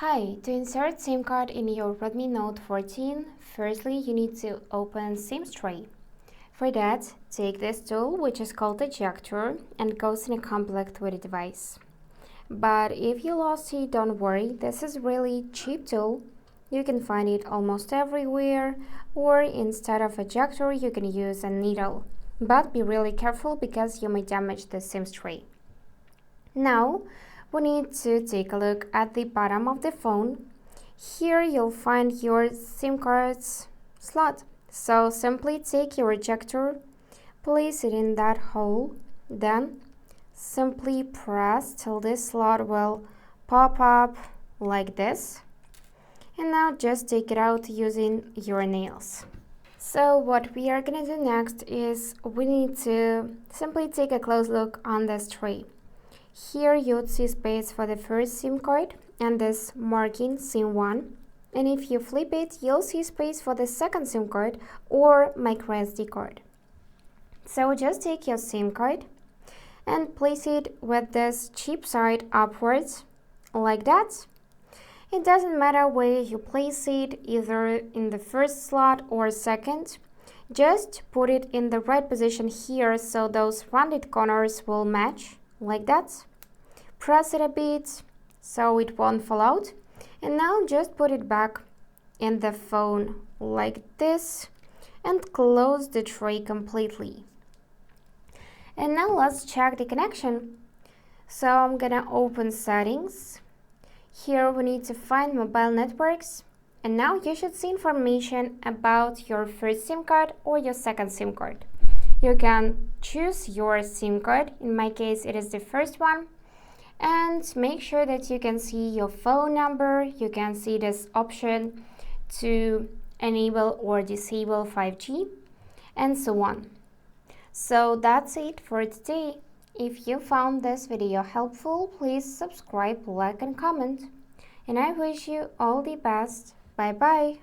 Hi, to insert SIM card in your Redmi Note 14, firstly you need to open SIM tray. For that, take this tool which is called ejector and goes in a complect with the device. But if you lost it, don't worry, this is really cheap tool. You can find it almost everywhere, or instead of ejector you can use a needle. But be really careful because you may damage the SIM tray. Now, we need to take a look at the bottom of the phone. Here you'll find your SIM card's slot. So simply take your ejector, place it in that hole, then simply press till this slot will pop up like this. And now just take it out using your nails. So what we are gonna do next is we need to simply take a close look on this tray. Here you'll see space for the first SIM card and this marking SIM 1. And if you flip it, you'll see space for the second SIM card or microSD card. So just take your SIM card and place it with this chip side upwards, like that. It doesn't matter where you place it, either in the first slot or second. Just put it in the right position here so those rounded corners will match, like that. Press it a bit so it won't fall out. And now just put it back in the phone like this and close the tray completely. And now let's check the connection. So I'm gonna open settings. Here we need to find mobile networks. And now you should see information about your first SIM card or your second SIM card. You can choose your SIM card. In my case, it is the first one. And make sure that you can see your phone number. You can see this option to enable or disable 5G and so on. So that's it for today. If you found this video helpful, please subscribe, like and comment. And I wish you all the best. Bye bye.